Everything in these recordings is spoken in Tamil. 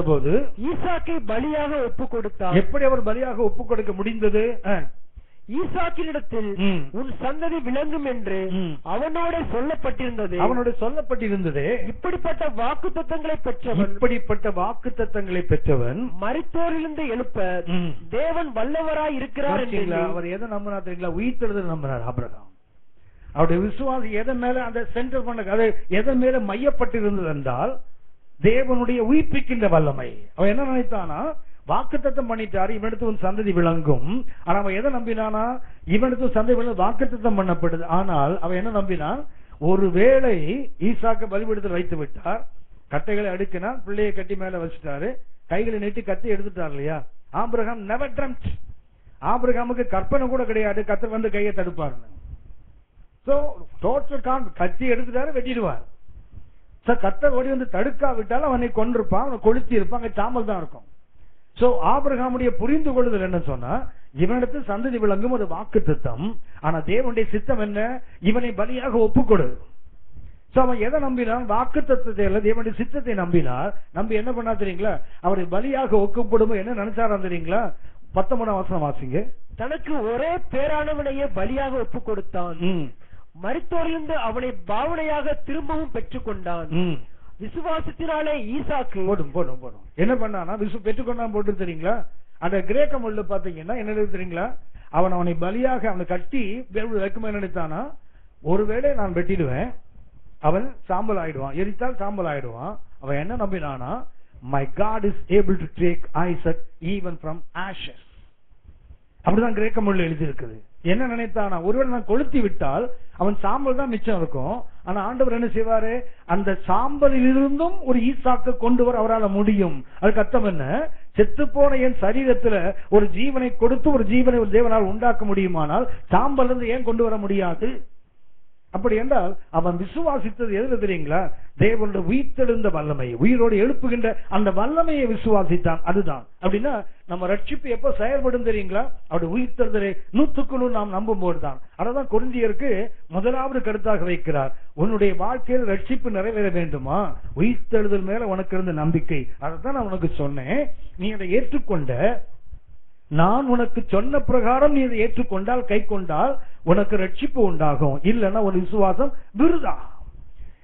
போது ஈசாக்கை பலியாக ஒப்பு கொடுத்தார். எப்படி அவர் பலியாக ஒப்பு கொடுக்க முடிந்தது? ஈசாக்கினிடத்தில் உன் சந்ததி விளங்கும் என்று அவனோட சொல்லப்பட்டிருந்தது. இப்படிப்பட்ட வாக்குத்தத்தங்களை பெற்றவன் மரித்தோரிலிருந்து எழுப்ப தேவன் வல்லவராய் இருக்கிறார் என்று அவர் எதை நம்பினார் தெரியுங்களா? உயிர்த்தெழுதல் நம்பினார் ஆபிரகாம். அவருடைய விசுவாசம் எதன் மேல அந்த சென்டர் பண்ண எதன் மேல மையப்பட்டிருந்தது என்றால் தேவனுடைய உயிர்ப்பிக்கின்ற வல்லமை. அவன் என்ன நினைத்தானா? வாக்குத்தத்தம் பண்ணிட்டாரு, இவனுக்கு ஒரு சந்ததி விளங்கும். ஆனா அவன் எதை நம்பினானா? இவனுக்கு சந்ததி விளங்கும் வாக்குத்தத்தம் பண்ணப்படுது. ஆனால் அவன் என்ன நம்பினான்? ஒருவேளை ஈசாக்க பலிபீடத்தில் வைத்து விட்டார், கட்டைகளை அடுக்கினார், பிள்ளையை கட்டி மேல வச்சுட்டாரு, கைகளை நீட்டி கத்தி எடுத்துட்டார் இல்லையா? Abraham never dreamt. ஆபிரகாமுக்கு கற்பனை கூட கிடையாது கத்தர் வந்து கையை தடுப்பாருன்னு. சோ டோட்டல் கத்தி எடுத்துட்டாரு, வெட்டிடுவார். கத்தர் ஓடி வந்து தடுக்காவிட்டால் அவனை கொண்டிருப்பான், அவனை கொளுத்தி இருப்பான், அங்க சாம்பல் தான் இருக்கும். சோ ஆபிரகாமுடைய புரிந்து கொள்ளுதல் என்ன சொன்னா, இவனிடத்து சந்ததி விளங்கும் ஒரு வாக்குத்தத்தம். ஆனா தேவனுடைய சித்தம் என்ன? இவனை பலியாக ஒப்புக்கொடு. சோ அவன் எதை நம்பினான்? வாக்குத்தத்தத்தை இல்ல, தேவனுடைய சித்தத்தை நம்பினார். நம்பி என்ன பண்ணா தெரியுங்களா? அவரை பலியாக ஒப்புக்கொடும் என்ன நினைச்சாரா தெரியுங்களா? 19ஆம் வசனம் வாசிங்க. தனக்கு ஒரே பேரானவனையே பலியாக ஒப்பு கொடுத்தான், மரித்தோரிலிருந்து அவனை பாவனையாக திரும்பவும் பெற்றுக் கொண்டான். விசுவாசத்தினாலே ஈசாக்கு போடும் என்ன பண்ணானா? பெற்றுக்கொண்டான் போட்டு தெரியுங்களா? அந்த கிரேக்க மொழியில பாத்தீங்கன்னா என்ன தெரியுங்களா? அவனை பலியாக அவனை கட்டி வைக்குமா நினைத்தானா? ஒருவேளை நான் வெட்டிடுவேன், அவன் சாம்பல் ஆயிடுவான், எரித்தால் சாம்பல் ஆயிடுவான். அவன் என்ன நம்பினானா? My God is able to take Isaac even from ashes. அப்படிதான் கிரேக்க மொழியில் எழுதி இருக்குது. என்ன நினைத்தானா? ஒருவேளை நான் கொளுத்தி விட்டால் அவன் சாம்பல் தான் மிச்சம் இருக்கும். ஆனா ஆண்டவர் என்ன செய்வாரு? அந்த சாம்பலில் இருந்தும் ஒரு ஈசாக்க கொண்டு வர அவரால் முடியும். அதுக்கு அர்த்தம் என்ன? செத்து போன என் சரீரத்துல ஒரு ஜீவனை கொடுத்து ஒரு ஜீவனை ஒரு தேவனால் உண்டாக்க முடியுமானால் சாம்பல் இருந்து ஏன் கொண்டு வர முடியாது? அப்படி என்றால் அவன் விசுவாசித்தது எதுல தெரியுங்களா? தேவனுடைய உயிர்த்தெழுந்த வல்லமை, உயிரோடு எழுப்புகின்ற அந்த வல்லமையை விசுவாசித்தான். அதுதான். அப்படின்னா நம்ம ரட்சிப்பு எப்ப செயல்படும் தெரியுங்களா? அவருடைய உயிர்த்தெழுதலை 100% நாம் நம்பும் போதுதான். அதான் கொரிந்தியருக்கு முதலாவது கருத்தாக வைக்கிறார். உன்னுடைய வாழ்க்கையில் ரட்சிப்பு நிறைவேற வேண்டுமா? உயிர்த்தெழுதல் மேல உனக்கு இருந்த நம்பிக்கை. அதைத்தான் நான் உனக்கு சொன்னேன். நீ அதை ஏற்றுக்கொண்ட, நான் உனக்கு சொன்ன பிரகாரம் நீ அதை ஏற்றுக்கொண்டால், கை கொண்டால் உனக்கு ரட்சிப்பு உண்டாகும். இல்லைன்னா ஒரு விசுவாசம் விருதா.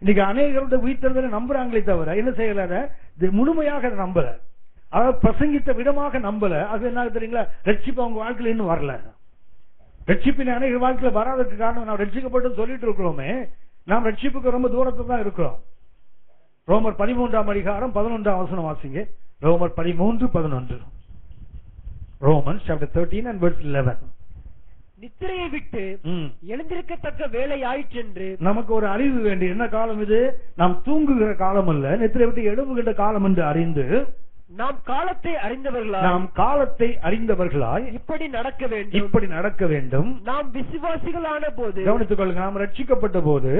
இன்னைக்கு அநேகருடைய உயிர்த்தெழுதலை நம்புறாங்களே தவிர என்ன செய்யல? முழுமையாக அதை நம்பல. அதாவது பிரசங்கித்த விதமாக நம்பல. அது என்ன தெரியுங்களா? ரட்சிப்பு அவங்க வாழ்க்கையில இன்னும் வரல. ரட்சிப்பின் அநேக வாழ்க்கையில வராததுக்கு காரணம் நாம் ரட்சிக்கப்பட்டு சொல்லிட்டு இருக்கிறோமே, நாம் ரட்சிப்புக்கு ரொம்ப தூரத்துல தான் இருக்கிறோம். ரோமர் 13ஆம் அதிகாரம் 11ஆம் வசனம் வாசிங்க. ரோமர் 13:11. Romans chapter 13 and verse 11. நித்திரையை விட்டு எழுந்திருக்கத்தக்க வேலை ஆயிற்றென்று நமக்கு ஒரு அறிவு வேண்டும். என்ன காலம் இது? நாம் தூங்குகிற காலம் அல்ல, நித்திரை விட்டு எழுவுகின்ற காலம் என்று அறிந்து நாம் காலத்தை அறிந்தவர்களாய் இப்படி நடக்க வேண்டும். நாம் விசுவாசிகளான போது, கவனித்துக் கொள்ளுங்க, நாம் ரட்சிக்கப்பட்ட போது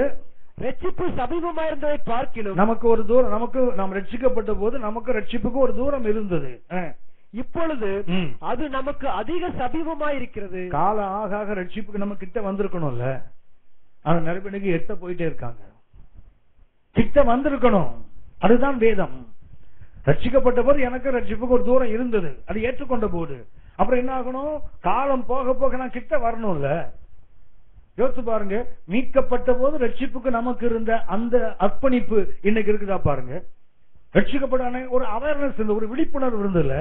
ரட்சிப்பு சமீபமாயிருந்ததை பார்க்கிலும் நமக்கு ஒரு தூரம், நாம் ரட்சிக்கப்பட்ட போது நமக்கு ரட்சிப்புக்கு ஒரு தூரம் இருந்தது. இப்பொழுது அது நமக்கு அதிக சமீபமாயிருக்கிறது. கால ஆக ரட்சிப்புக்கு நம்ம கிட்ட வந்திருக்கணும்ல. ஆனா நிறைய பேருக்கு எட்ட போயிட்டே இருக்காங்க. கிட்ட வந்திருக்கணும். அதுதான் வேதம். ரட்சிக்கப்பட்ட போது எனக்கு ரட்சிப்புக்கு ஒரு தூரம் இருந்தது, அது ஏற்றுக்கொண்ட போது. அப்புறம் என்ன ஆகணும்? காலம் போக போக நான் கிட்ட வரணும்ல. யோசிச்சு பாருங்க, மீட்கப்பட்ட போது ரட்சிப்புக்கு நமக்கு இருந்த அந்த அர்ப்பணிப்பு இன்னைக்கு இருக்குதா பாருங்க. ரட்சிக்கப்பட்ட ஒரு அவேர்னஸ், ஒரு விழிப்புணர்வு இருந்ததுல.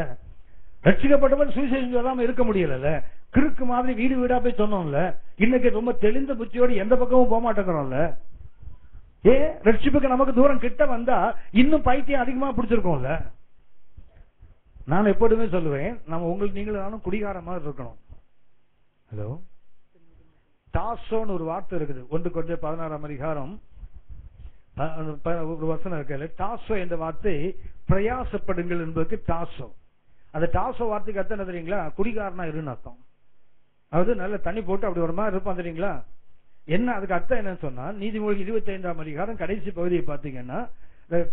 ரட்சிக்கப்பட்டவன் சுவிசேஷம் சொல்லாம இருக்க முடியல. கிறுக்கு மாதிரி வீடு வீடா போய் சொன்னோம்ல. இன்னைக்கு ரொம்ப தெளிந்த புத்தியோடு எந்த பக்கமும் போக மாட்டேங்கிறோம்ல. ரட்சிப்புக்கு நமக்கு தூரம் கிட்ட வந்தா இன்னும் பைத்தியம் அதிகமா பிடிச்சிருக்கோம்ல. நான் எப்போதுமே சொல்லுவேன், நம்ம உங்களுக்கு நீங்களும் நானும் குடிகார மாதிரி இருக்கணும். ஹலோ, டாசோன்னு ஒரு வார்த்தை இருக்குது. 1 கொரிந்தியர் 16ஆம் அதிகாரம் ஒரு வசனம் இருக்கு. டாசோ என்ற வார்த்தை பிரயாசப்படுங்கள் என்பதற்கு டாசோ. அந்த டாசோ வார்த்தைக்கு அர்த்தம் என்ன தெரியுங்களா? குடிகாரனா இருன்னு அர்த்தம். அதாவது நல்ல தண்ணி போட்டு அப்படி ஒரு மாதிரி இருப்பான் தெரியுங்களா? என்ன அதுக்கு அர்த்தம் என்னன்னு சொன்னா, நீதிமொழி 25ஆம் அதிகாரம் கடைசி பகுதியை பார்த்தீங்கன்னா,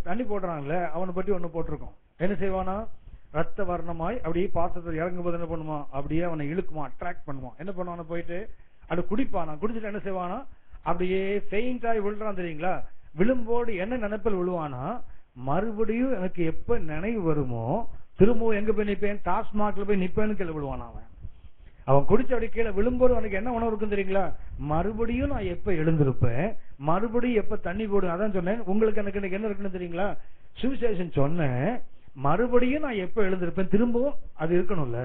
தண்ணி போடுறாங்கல்ல, அவனை பற்றி ஒண்ணு போட்டிருக்கோம். என்ன செய்வானா? ரத்த வர்ணமாய் அப்படியே பாத்திரத்தில் இறங்கும் போது என்ன பண்ணுமா? அப்படியே அவனை இழுக்குமா, அட்ராக்ட் பண்ணுவான். என்ன பண்ணுவான? போயிட்டு அது குடிப்பானா, குடிச்சிட்டு என்ன செய்வானா? அப்படியே ஃபெயிண்ட் ஆகி விழுறான் தெரியுங்களா? விழும்போடு என்ன நினைப்பில் விழுவானா, மறுபடியும் எனக்கு எப்ப நினைவு வருமோ திரும்பவும் எங்க போய் நிப்பேன், டாஸ்மாக்ல போய் நிப்பேன்னு கீழே விழுவான். அவன் குடிச்ச அப்படி கீழே விழும்போது அவனுக்கு என்ன உணர்வு இருக்கும் தெரியுங்களா, மறுபடியும் நான் எப்ப எழுந்திருப்பேன், மறுபடியும் எப்ப தண்ணி போடு. அதான் சொன்னேன் உங்களுக்கு எனக்கு என்ன இருக்குன்னு தெரியுங்களா, சுவிசேஷன் சொன்னேன், மறுபடியும் நான் எப்ப எழுந்திருப்பேன், திரும்பவும் அது இருக்கணும்ல.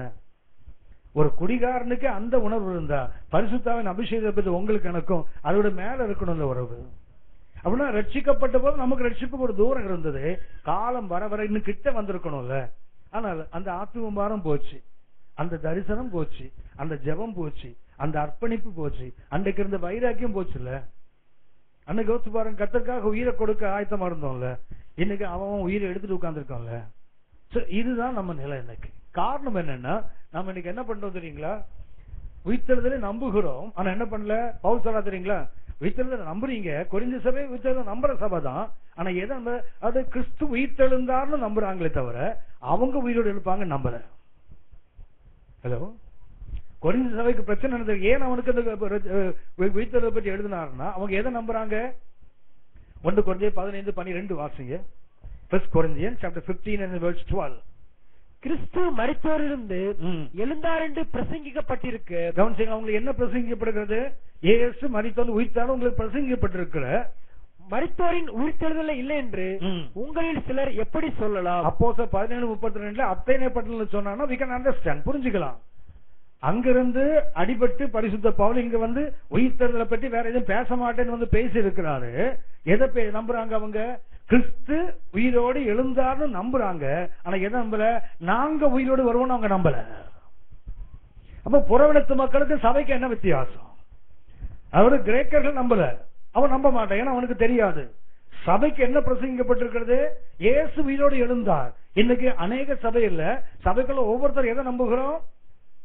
ஒரு குடிகாரனுக்கு அந்த உணர்வு இருந்தா பரிசுத்தாவின் அபிஷேகத்தை பத்தி உங்களுக்கு எனக்கும் அதோட மேல இருக்கணும்ல உறவு. அப்படின்னா ரட்சிக்கப்பட்ட போது நமக்கு ரட்சிப்புக்கு ஒரு தூரம் இருந்தது, காலம் வர வர இன்னும் கிட்ட வந்திருக்கணும்ல. ஆனால் அந்த ஆத்துவ பாரம் போச்சு, அந்த தரிசனம் போச்சு, அந்த ஜெபம் போச்சு, அந்த அர்ப்பணிப்பு போச்சு, அன்றைக்கு இருந்த வைராக்கியம் போச்சுல்ல. அன்னைக்கு யோசிச்சு பாருங்க, கர்த்தருக்காக உயிரை கொடுக்க ஆயத்தமா இருந்தோம்ல, இன்னைக்கு அவன் உயிரை எடுத்துட்டு உட்கார்ந்துருக்கான்ல. இதுதான் நம்ம நிலை இன்னைக்கு. காரணம் என்னன்னா, நம்ம இன்னைக்கு என்ன பண்றோம் தெரியுங்களா, உயிர்த்தெழுதலை நம்புகிறோம், ஆனா என்ன பண்ணல, பவுல் சொல்றா தெரியுங்களா, உயிர்த்தெழுதலை நம்புறீங்க, கொரிந்து சபை உயிர்த்தெழுதலை நம்புற சபை தான், ஆனா எதை அது கிறிஸ்து உயிர்த்தெழுந்தார்னு நம்புறாங்களே தவிர அவங்க உயிரோடு எழுப்பாங்க நம்பல. ஹலோ, கொரிந்து சபைக்கு பிரச்சனை நடந்தது, ஏன் அவனுக்கு அந்த உயிர்த்தெழுதலை பற்றி எழுதினாருன்னா அவங்க எதை நம்புறாங்க. 1 கொரிந்தியர் 15:12 வாசிங்க. 1 Corinthians chapter 15 and verse 12. கிறிஸ்து மரித்தோரிலிருந்து எழுந்தார் என்று பிரசங்கிக்கப்பட்டிருக்கு. கவனிச்சீங்க, அவங்களுக்கு என்ன பிரசங்கிக்கப்படுகிறது, இயேசு மரித்தோர் உயிர்த்தாலும் உங்களுக்கு பிரசங்கிக்கப்பட்டிருக்கிற மரித்தோரின் உயிர்த்தெழுதலை இல்லை என்று உங்களில் சிலர் எப்படி சொல்லலாம். அப்போஸ்தலர் 17:32 அத்தேனே பட்டணத்தில் சொன்னா we can understand, புரிஞ்சுக்கலாம். அங்கிருந்து அடிபட்டு பரிசுத்த பவுல் இங்க வந்து உயிர்த்தெழுதலை பற்றி வேற எதுவும் பேச மாட்டேன்னு வந்து பேசி இருக்கிறாரு. எதை நம்புறாங்க அவங்க, கிறிஸ்து உயிரோடு எழுந்தார்னு நம்புறாங்க, ஆனா எதை நம்பல, நாங்க உயிரோடு வருவோம் அவங்க நம்பல. அப்ப புறவினத்து மக்களுக்கு சபைக்கு என்ன வித்தியாசம், அவரு கிரேக்கர்கள் நம்பல, அவன் நம்ப மாட்டான், ஏன்னா அவனுக்கு தெரியாது. சபைக்கு என்ன பிரசங்கிக்கப்பட்டிருக்கிறது, இயேசு உயிரோடு எழுந்தார். இன்னைக்கு அநேக சபை இல்ல, சபைக்குள்ள ஒவ்வொருத்தர் எதை நம்புகிறோம்,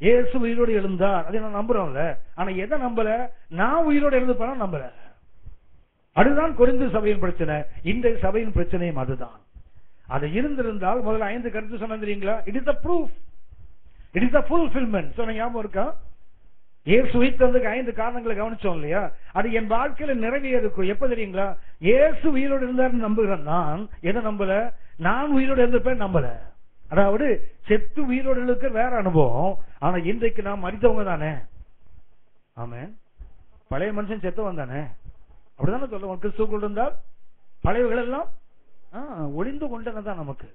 இயேசு உயிரோடு எழுந்தார், அதை நான் நம்புறோம்ல, ஆனா எதை நம்பல, நான் உயிரோடு எழுந்துப்பேன் நம்பல. அதுதான் கொரிந்து சபையின் பிரச்சனை, இந்த சபையின் பிரச்சனையும் அதுதான். அது இருந்திருந்தால் முதல்ல 5 கருத்து சொன்ன தெரியுங்களா, it is the proof, it is the fulfilment சொன்ன ஞாபகம் இருக்கா. இயேசு உயிர்த்தெழுந்ததுக்கு 5 காரணங்களை கவனிச்சோம் இல்லையா, அது என் வாழ்க்கையில நிறைவேறும். எப்ப தெரியுங்களா, இயேசு உயிரோடு இருந்தார் நம்புகிறேன் நான், எதை நம்பல, நான் உயிரோடு இருந்திருப்பேன் நம்பல. அதாவது செத்து உயிரோடு இருக்க வேற அனுபவம், ஆனா இன்றைக்கு நாம் மரித்தவங்க தானே. ஆமென். பழைய மனுஷன் செத்தவன் தானே, அப்படிதானே சொல்லுவோம். கிறிஸ்துவுக்குள் இருந்தால் பழையவர்கள் எல்லாம் ஒளிந்து கொண்டதான், நமக்கு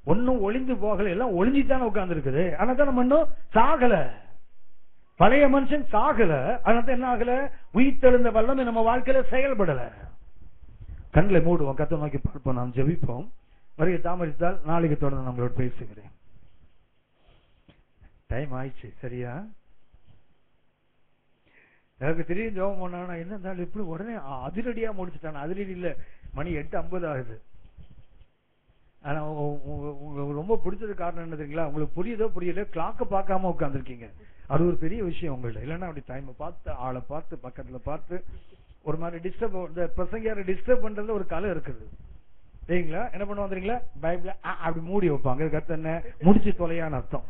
ஒன்னும் ஒளிந்து போகல, எல்லாம் ஒளிஞ்சித்தானே உட்கார்ந்து இருக்குது. ஆனா தான் நம்ம இன்னும் சாகல, பழைய மனுஷன் சாகல, அதனால என்ன ஆகல, உயிர்த்தெழுந்த வல்லமை நம்ம வாழ்க்கையில செயல்படல. கண்களை மூடுவோம், கர்த்தரை நோக்கி பார்ப்போம், நாம் ஜெபிப்போம். வருகை தாமதித்தால் நாளைக்கு தொடர்ந்து நம்மளோட பேசுகிறேன். டைம் ஆயிடுச்சு சரியா. எனக்கு தெரியும் ஜெபம் பண்ணா என்ன இப்படி உடனே அதிரடியா முடிச்சுட்டான். அதிரடி இல்ல, மணி 8:50 ஆகுது. ஆனா உங்களுக்கு ரொம்ப பிடிச்சது காரணம் என்ன தெரியுங்களா, உங்களுக்கு புரியுதோ புரியல, கிளாக்க பார்க்காம உட்காந்துருக்கீங்க, அது ஒரு பெரிய விஷயம் உங்கள்ட்ட. இல்லைன்னா அப்படி டைம் பார்த்து ஆளை பார்த்து பக்கத்துல பார்த்து ஒரு மாதிரி டிஸ்டர்ப், இந்த பிரசங்கியாரை டிஸ்டர்ப் பண்றதுல ஒரு கலை இருக்குது சரிங்களா. என்ன பண்ணுவாங்க தெரியுங்களா, பைபிள அப்படி மூடி வைப்பாங்க, கர்த்தர் என்ன முடிச்சு தொலையான்னு அர்த்தம்.